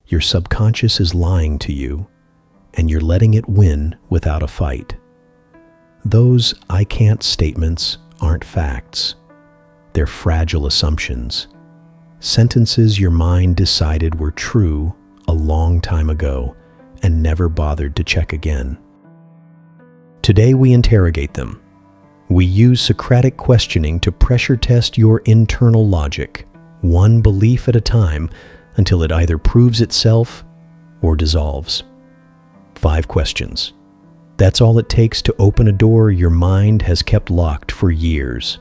Your subconscious is lying to you, and you're letting it win without a fight. Those "I can't" statements aren't facts. They're fragile assumptions. Sentences your mind decided were true a long time ago and never bothered to check again. Today we interrogate them. We use Socratic questioning to pressure test your internal logic, one belief at a time, until it either proves itself or dissolves. 5 questions. That's all it takes to open a door your mind has kept locked for years.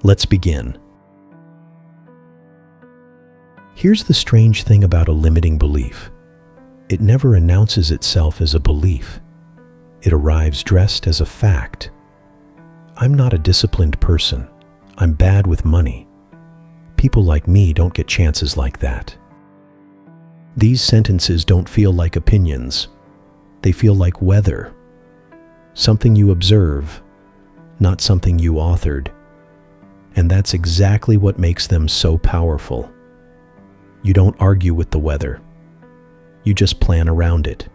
Let's begin. Here's the strange thing about a limiting belief. It never announces itself as a belief. It arrives dressed as a fact. I'm not a disciplined person. I'm bad with money. People like me don't get chances like that. These sentences don't feel like opinions. They feel like weather. Something you observe, not something you authored. And that's exactly what makes them so powerful. You don't argue with the weather. You just plan around it.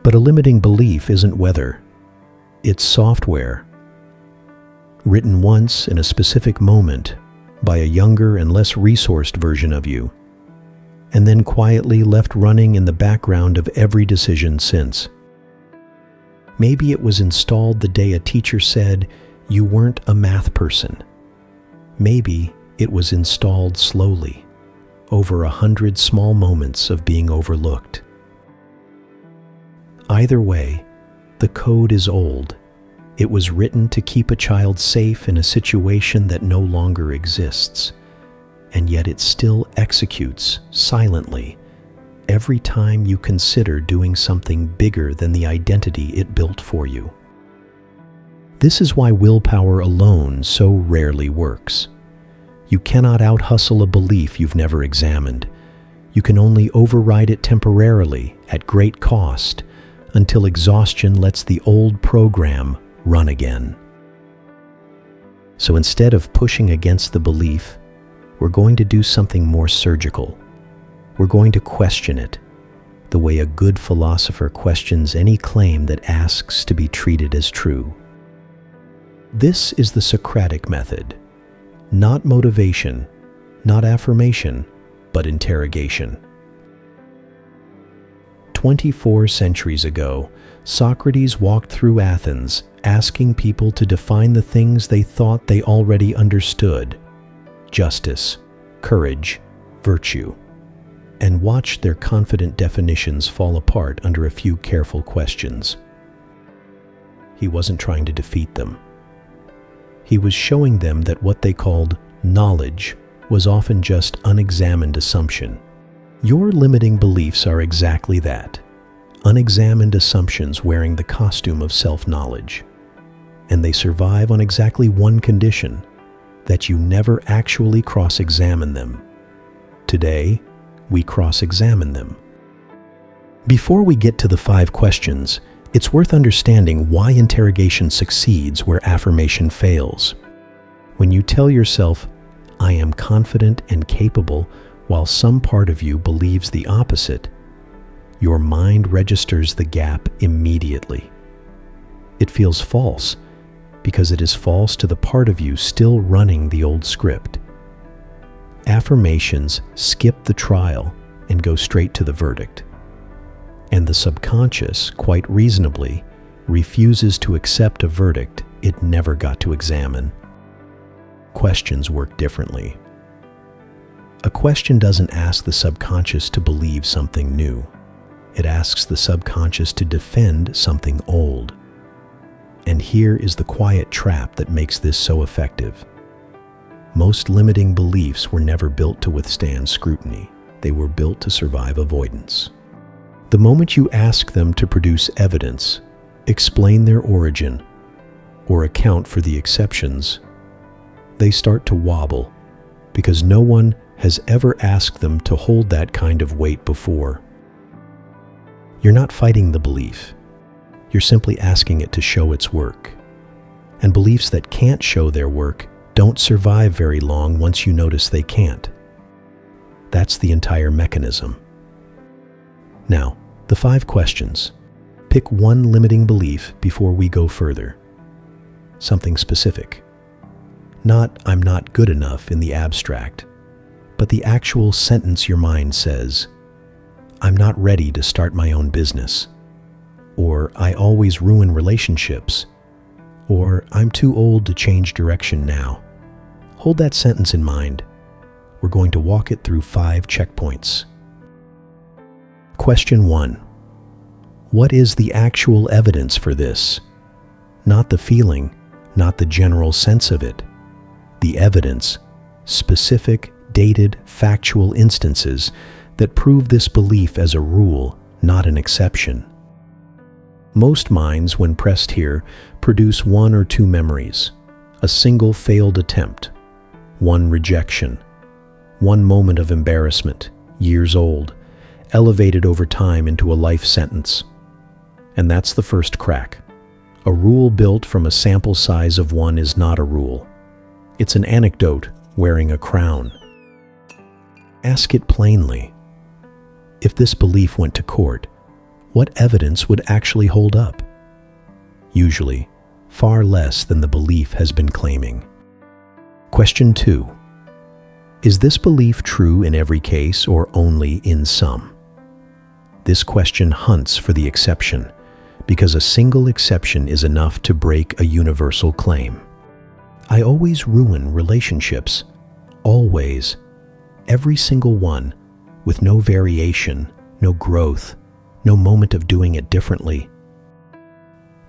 But a limiting belief isn't weather. It's software. Written once in a specific moment by a younger and less resourced version of you, and then quietly left running in the background of every decision since. Maybe it was installed the day a teacher said you weren't a math person. Maybe it was installed slowly, over 100 small moments of being overlooked. Either way, the code is old. It was written to keep a child safe in a situation that no longer exists, and yet it still executes silently every time you consider doing something bigger than the identity it built for you. This is why willpower alone so rarely works. You cannot out-hustle a belief you've never examined. You can only override it temporarily at great cost until exhaustion lets the old program run again. So instead of pushing against the belief, we're going to do something more surgical. We're going to question it, the way a good philosopher questions any claim that asks to be treated as true. This is the Socratic method. Not motivation, not affirmation, but interrogation. 24 centuries ago, Socrates walked through Athens asking people to define the things they thought they already understood: justice, courage, virtue, and watched their confident definitions fall apart under a few careful questions. He wasn't trying to defeat them. He was showing them that what they called knowledge was often just unexamined assumption. Your limiting beliefs are exactly that, unexamined assumptions wearing the costume of self-knowledge. And they survive on exactly one condition, that you never actually cross-examine them. Today, we cross-examine them. Before we get to the 5 questions, it's worth understanding why interrogation succeeds where affirmation fails. When you tell yourself, "I am confident and capable," while some part of you believes the opposite, your mind registers the gap immediately. It feels false because it is false to the part of you still running the old script. Affirmations skip the trial and go straight to the verdict. And the subconscious, quite reasonably, refuses to accept a verdict it never got to examine. Questions work differently. A question doesn't ask the subconscious to believe something new. It asks the subconscious to defend something old. And here is the quiet trap that makes this so effective. Most limiting beliefs were never built to withstand scrutiny. They were built to survive avoidance. The moment you ask them to produce evidence, explain their origin, or account for the exceptions, they start to wobble because no one has ever asked them to hold that kind of weight before. You're not fighting the belief. You're simply asking it to show its work. And beliefs that can't show their work don't survive very long once you notice they can't. That's the entire mechanism. Now, the 5 questions. Pick one limiting belief before we go further. Something specific. Not "I'm not good enough" in the abstract, but the actual sentence your mind says. "I'm not ready to start my own business." Or "I always ruin relationships." Or "I'm too old to change direction now." Hold that sentence in mind. We're going to walk it through 5 checkpoints. Question 1. What is the actual evidence for this? Not the feeling, not the general sense of it. The evidence, specific, dated, factual instances that prove this belief as a rule, not an exception. Most minds, when pressed here, produce 1 or 2 memories, a single failed attempt, 1 rejection, 1 moment of embarrassment, years old, elevated over time into a life sentence. And that's the first crack. A rule built from a sample size of 1 is not a rule. It's an anecdote wearing a crown. Ask it plainly. If this belief went to court, what evidence would actually hold up? Usually, far less than the belief has been claiming. Question 2. Is this belief true in every case or only in some? This question hunts for the exception, because a single exception is enough to break a universal claim. I always ruin relationships. Always. Every single one, with no variation, no growth, no moment of doing it differently.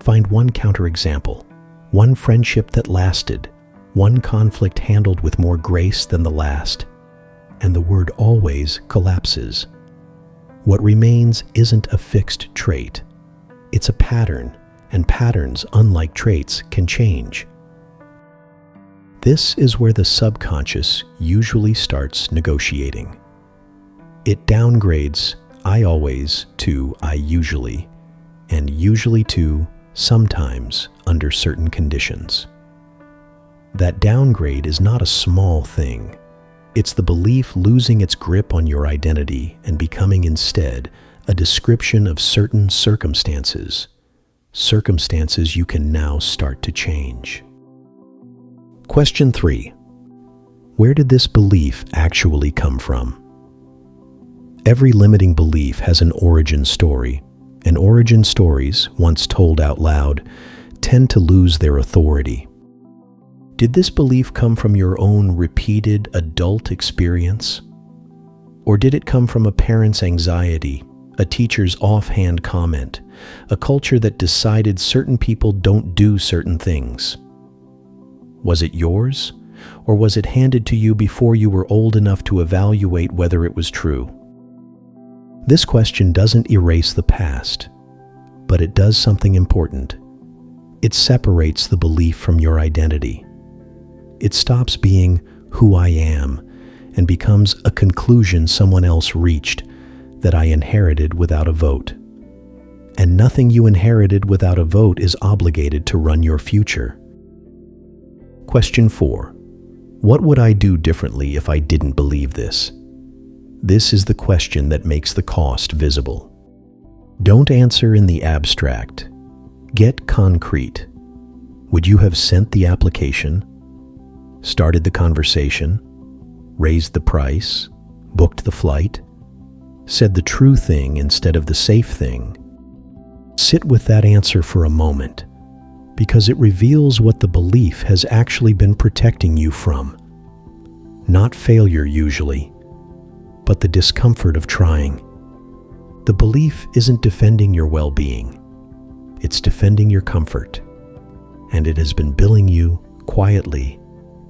Find one counterexample, one friendship that lasted, one conflict handled with more grace than the last, and the word always collapses. What remains isn't a fixed trait. It's a pattern, and patterns, unlike traits, can change. This is where the subconscious usually starts negotiating. It downgrades "I always" to "I usually," and "usually" to "sometimes" under certain conditions. That downgrade is not a small thing. It's the belief losing its grip on your identity and becoming instead a description of certain circumstances. Circumstances you can now start to change. Question 3. Where did this belief actually come from? Every limiting belief has an origin story, and origin stories, once told out loud, tend to lose their authority. Did this belief come from your own repeated adult experience? Or did it come from a parent's anxiety, a teacher's offhand comment, a culture that decided certain people don't do certain things? Was it yours, or was it handed to you before you were old enough to evaluate whether it was true? This question doesn't erase the past, but it does something important. It separates the belief from your identity. It stops being "who I am" and becomes a conclusion someone else reached that I inherited without a vote. And nothing you inherited without a vote is obligated to run your future. Question 4. What would I do differently if I didn't believe this? This is the question that makes the cost visible. Don't answer in the abstract. Get concrete. Would you have sent the application, started the conversation, raised the price, booked the flight, said the true thing instead of the safe thing? Sit with that answer for a moment, because it reveals what the belief has actually been protecting you from. Not failure usually, but the discomfort of trying. The belief isn't defending your well-being. It's defending your comfort, and it has been billing you quietly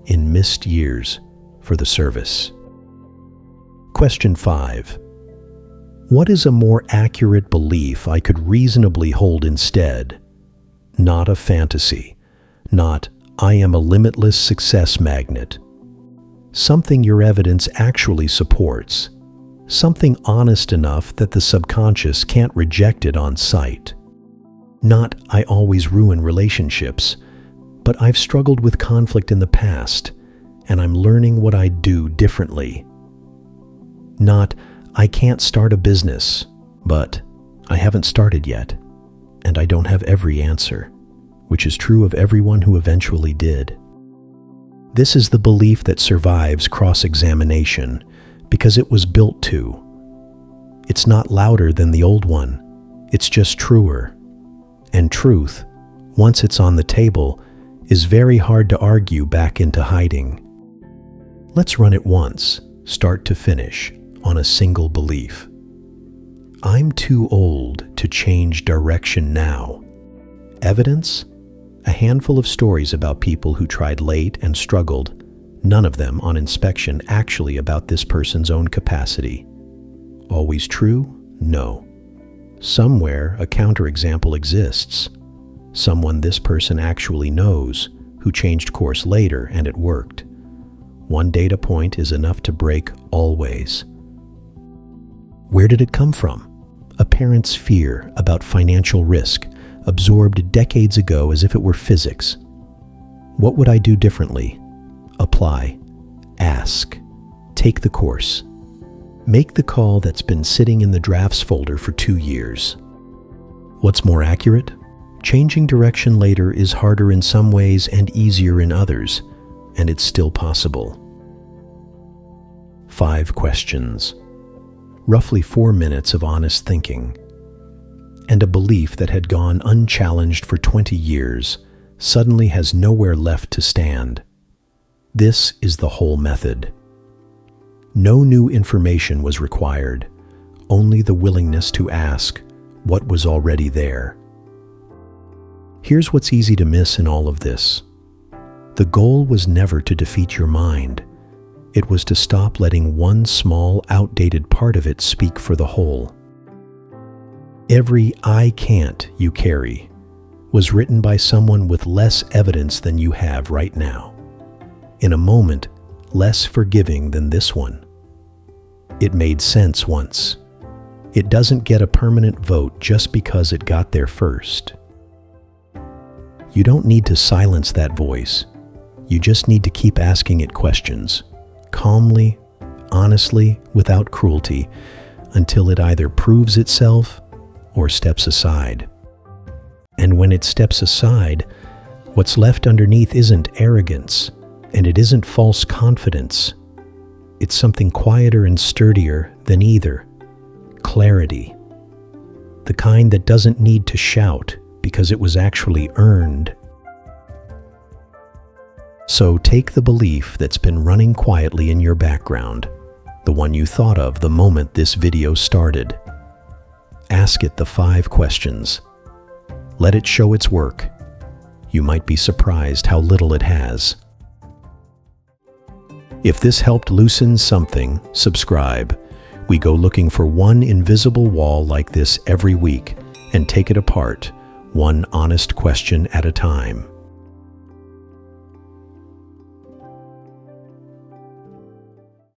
in missed years for the service. Question 5. What is a more accurate belief I could reasonably hold instead? Not a fantasy, not "I am a limitless success magnet." Something your evidence actually supports, something honest enough that the subconscious can't reject it on sight. Not "I always ruin relationships," but "I've struggled with conflict in the past, and I'm learning what I'd do differently." Not, I can't start a business, but I haven't started yet, and I don't have every answer, which is true of everyone who eventually did. This is the belief that survives cross-examination because it was built to. It's not louder than the old one, it's just truer. And truth, once it's on the table, is very hard to argue back into hiding. Let's run it once, start to finish, on a single belief. I'm too old to change direction now. Evidence? A handful of stories about people who tried late and struggled, none of them on inspection actually about this person's own capacity. Always true? No. Somewhere a counterexample exists. Someone this person actually knows, who changed course later and it worked. One data point is enough to break always. Where did it come from? A parent's fear about financial risk, absorbed decades ago as if it were physics. What would I do differently? Apply. Ask. Take the course. Make the call that's been sitting in the drafts folder for 2 years. What's more accurate? Changing direction later is harder in some ways and easier in others, and it's still possible. 5 questions. Roughly 4 minutes of honest thinking. And a belief that had gone unchallenged for 20 years suddenly has nowhere left to stand. This is the whole method. No new information was required, only the willingness to ask what was already there. Here's what's easy to miss in all of this. The goal was never to defeat your mind. It was to stop letting one small, outdated part of it speak for the whole. Every I can't you carry was written by someone with less evidence than you have right now. In a moment, less forgiving than this one. It made sense once. It doesn't get a permanent vote just because it got there first. You don't need to silence that voice. You just need to keep asking it questions, calmly, honestly, without cruelty, until it either proves itself or steps aside. And when it steps aside, what's left underneath isn't arrogance, and it isn't false confidence. It's something quieter and sturdier than either. Clarity. The kind that doesn't need to shout because it was actually earned. So take the belief that's been running quietly in your background, the one you thought of the moment this video started. Ask it the 5 questions. Let it show its work. You might be surprised how little it has. If this helped loosen something, subscribe. We go looking for one invisible wall like this every week and take it apart, one honest question at a time.